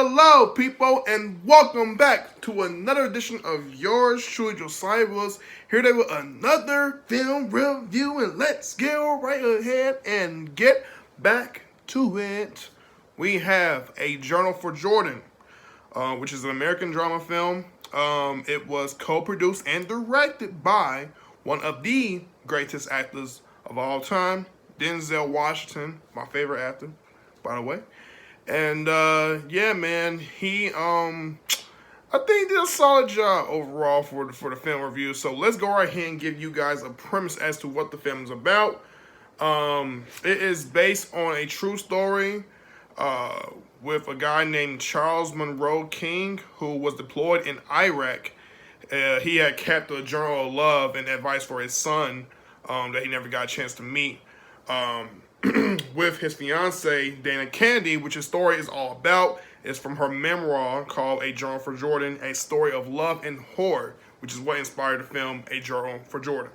Hello, people, and welcome back to another edition of yours truly, Josiah Willis, here today with another film review, and let's go right ahead and get back to it. We have A Journal for Jordan, which is an American drama film. It was co-produced and directed by one of the greatest actors of all time, Denzel Washington, my favorite actor, by the way. And yeah, man, I think he did a solid job overall for the film review. So let's go right ahead and give you guys a premise as to what the film is about. It is based on a true story with a guy named Charles Monroe King, who was deployed in Iraq. He had kept a journal of love and advice for his son that he never got a chance to meet. With his fiancee, Dana Candy, which his story is all about, is from her memoir called A Journal for Jordan, a story of love and horror, which is what inspired the film A Journal for Jordan.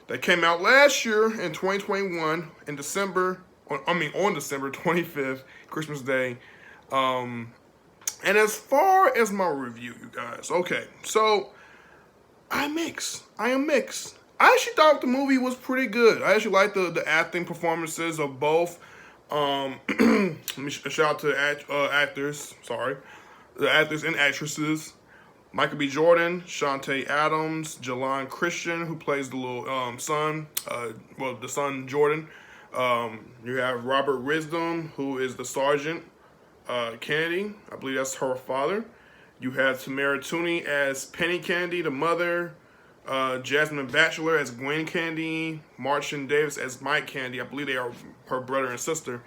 That came out last year in 2021 in December, on December 25th, Christmas Day. And as far as my review, you guys, okay, so I am mixed. I actually thought the movie was pretty good. I actually liked the acting performances of both. Let me shout out to the actors. Sorry, the actors and actresses. Michael B. Jordan, Shantae Adams, Jalon Christian, who plays the little son. The son Jordan. You have Robert Wisdom, who is the sergeant. Kennedy, I believe that's her father. You have Tamara Tooney as Penny Candy, the mother. Jasmine Batchelor as Gwen Candy, Martian Davis as Mike Candy. I believe they are her brother and sister.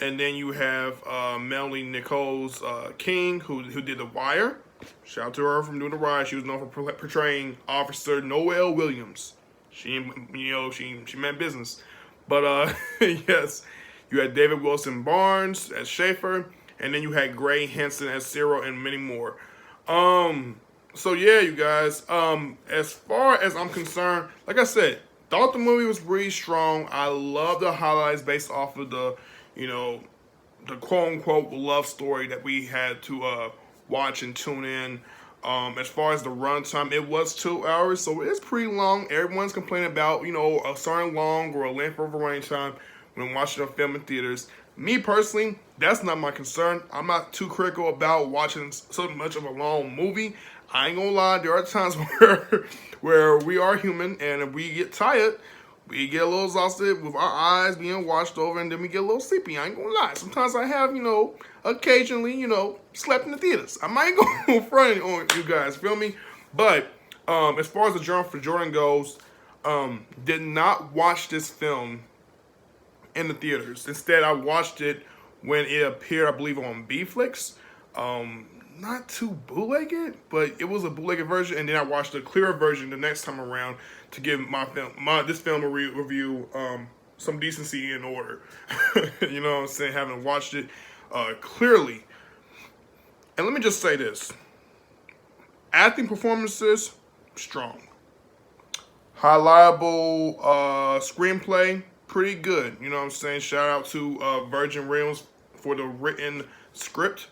And then you have Melanie Nichols King, who did The Wire. Shout out to her from doing The Wire. She was known for portraying Officer Noelle Williams. She meant business. But yes, you had David Wilson Barnes as Schaefer, and then you had Gray Henson as Cyril, and many more. So yeah, you guys, as far as I'm concerned, like I said, thought the movie was really strong. I love the highlights based off of the quote-unquote love story that we had to watch and tune in. As far as the runtime, it was 2 hours, so it's pretty long. Everyone's complaining about, a certain long or a length of a running time when watching a film in theaters. Me personally, that's not my concern. I'm not too critical about watching so much of a long movie. I ain't gonna lie, there are times where we are human, and if we get tired, we get a little exhausted with our eyes being washed over, and then we get a little sleepy. I ain't gonna lie. Sometimes I have, occasionally, slept in the theaters. I might go front on you guys, feel me? But as far as the Journal for Jordan goes, did not watch this film in the theaters. Instead, I watched it when it appeared, I believe, on B-Flix. Not too bootlegged, but it was a bootlegged version, and then I watched a clearer version the next time around to give this film a review some decency and order. You know what I'm saying? Having watched it clearly. And let me just say this. Acting performances, strong. Highlightable screenplay, pretty good. You know what I'm saying? Shout out to Virgin Realms for the written script.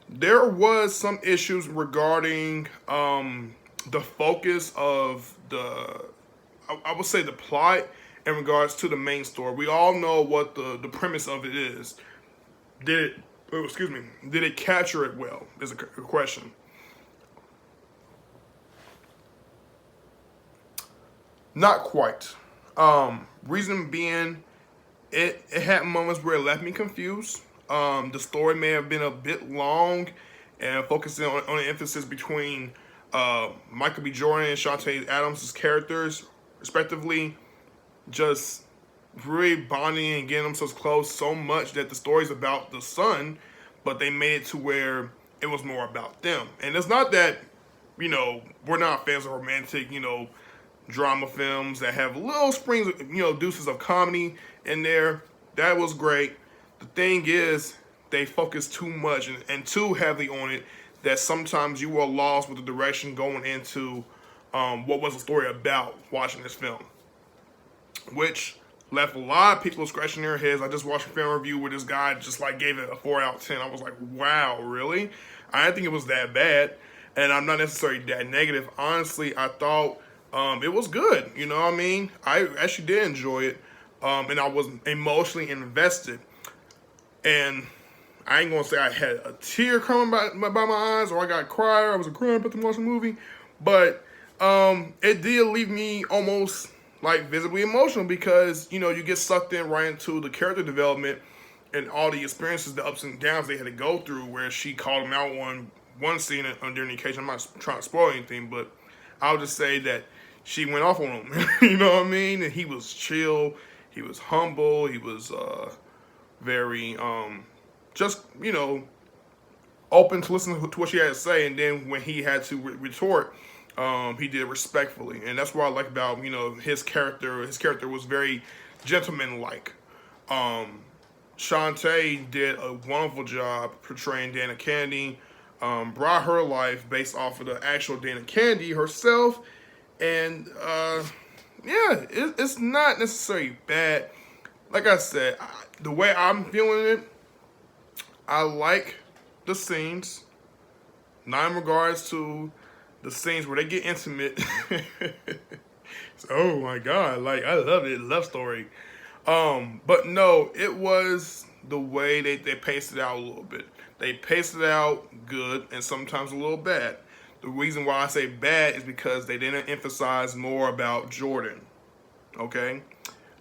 There was some issues regarding the focus of I would say the plot in regards to the main story. We all know what the premise of it is. Did it capture it well? Is a question. Not quite. Reason being, it had moments where it left me confused. The story may have been a bit long and focusing on the emphasis between Michael B. Jordan and Shantae Adams' characters, respectively, just really bonding and getting themselves close so much that the story's about the son, but they made it to where it was more about them. And it's not that, we're not fans of romantic, drama films that have little springs, deuces of comedy in there. That was great. The thing is, they focus too much and too heavily on it that sometimes you are lost with the direction going into what was the story about watching this film. Which left a lot of people scratching their heads. I just watched a film review where this guy just like gave it a 4 out of 10. I was like, wow, really? I didn't think it was that bad, and I'm not necessarily that negative. Honestly, I thought it was good. You know what I mean? I actually did enjoy it, and I was emotionally invested. And I ain't gonna say I had a tear coming by my eyes or I got cried or I was crying about to watch the movie, but it did leave me almost like visibly emotional because you know you get sucked in right into the character development and all the experiences, the ups and downs they had to go through. Where she called him out on one scene during the occasion. I'm not trying to spoil anything, but I'll just say that she went off on him. You know what I mean? And he was chill. He was humble. He was very just you know open to listen to what she had to say, and then when he had to retort, he did it respectfully, and that's what I like about you know his character. His character was very gentleman-like. Shantae did a wonderful job portraying Dana Candy. Brought her life based off of the actual Dana Candy herself, and yeah, it's not necessarily bad. Like I said, the way I'm feeling it, I like the scenes. Not in regards to the scenes where they get intimate. So, oh my god, like I love it, love story. But no, it was the way they paced it out a little bit. They paced it out good and sometimes a little bad. The reason why I say bad is because they didn't emphasize more about Jordan. Okay?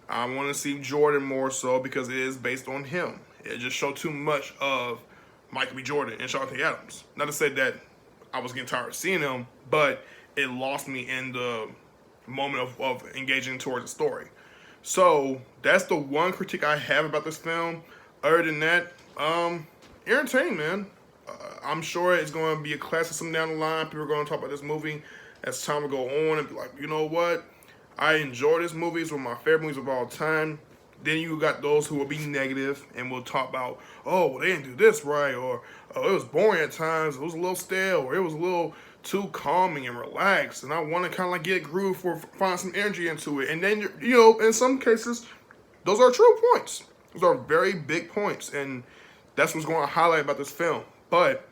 I want to see Jordan more so because it is based on him. It just showed too much of Michael B. Jordan and Shantae Adams. Not to say that I was getting tired of seeing them, but it lost me in the moment of engaging towards the story. So that's the one critique I have about this film. Other than that, entertaining, man. I'm sure it's going to be a classic some down the line. People are going to talk about this movie as time will go on and be like, you know what? I enjoy this movie. It's one of my favorite movies of all time. Then you got those who will be negative and will talk about, oh, well, they didn't do this right, or oh, it was boring at times, it was a little stale, or it was a little too calming and relaxed, and I want to kind of like get a groove for find some energy into it. And then, you know, in some cases, those are true points. Those are very big points, and that's what's going to highlight about this film. But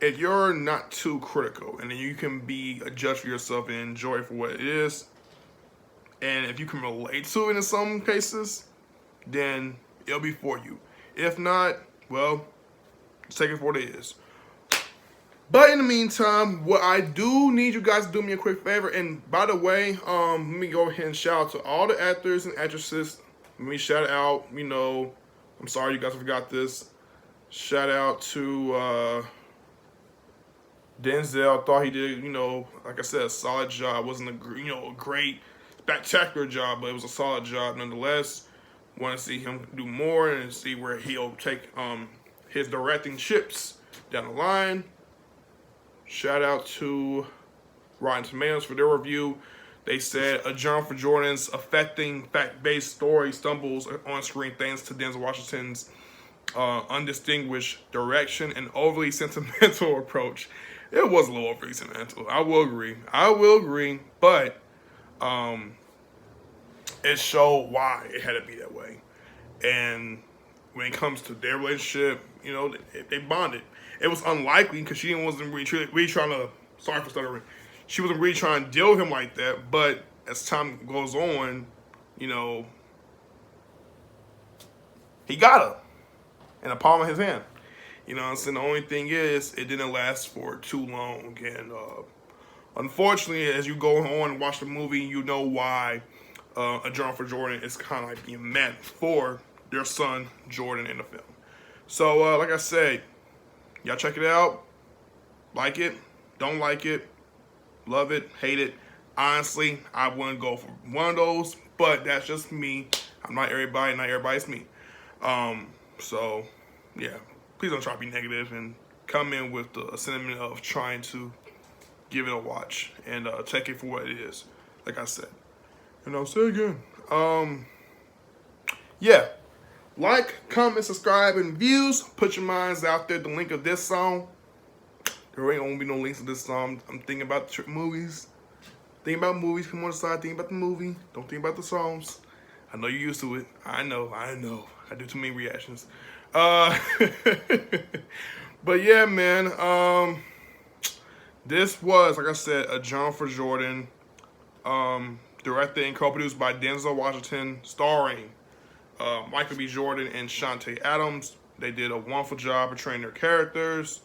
if you're not too critical, and then you can be a judge for yourself and enjoy it for what it is, and if you can relate to it in some cases, then it'll be for you. If not, well, take it for what it is. But in the meantime, what I do need you guys to do me a quick favor. And by the way, let me go ahead and shout out to all the actors and actresses. Let me shout out, you know, I'm sorry you guys forgot this. Shout out to Denzel. I thought he did, you know, like I said, a solid job. Wasn't a, you know, a great, spectacular job, but it was a solid job nonetheless. Want to see him do more and see where he'll take his directing chips down the line. Shout out to Rotten Tomatoes for their review. They said a Journal for Jordan's affecting fact-based story stumbles on screen thanks to Denzel Washington's undistinguished direction and overly sentimental approach. It was a little overly sentimental. I will agree. But it showed why it had to be that way. And when it comes to their relationship, you know, they bonded. It was unlikely because she wasn't really trying to, sorry for stuttering, she wasn't really trying to deal with him like that. But as time goes on, you know, he got her in the palm of his hand. You know what I'm saying? The only thing is, it didn't last for too long. And unfortunately, as you go on and watch the movie, you know why A Journal for Jordan is kind of like being meant for their son, Jordan, in the film. So, like I said, y'all check it out. Like it, don't like it, love it, hate it. Honestly, I wouldn't go for one of those, but that's just me. I'm not everybody, not everybody's me. So, yeah, please don't try to be negative and come in with the sentiment of trying to give it a watch and take it for what it is, like I said. And I'll say again, yeah, like, comment, subscribe, and views. Put your minds out there. The link of this song. There ain't gonna be no links to this song. I'm thinking about movies. Think about movies. Come on the side. Think about the movie. Don't think about the songs. I know you're used to it. I know. I do too many reactions. But yeah, man. This was, like I said, a John for Jordan. Directed and co-produced by Denzel Washington, starring Michael B. Jordan and Shantae Adams. They did a wonderful job portraying their characters.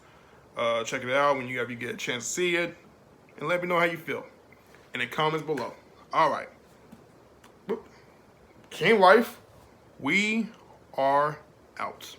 Check it out when you get a chance to see it, and let me know how you feel in the comments below. All right, King Life, we are out.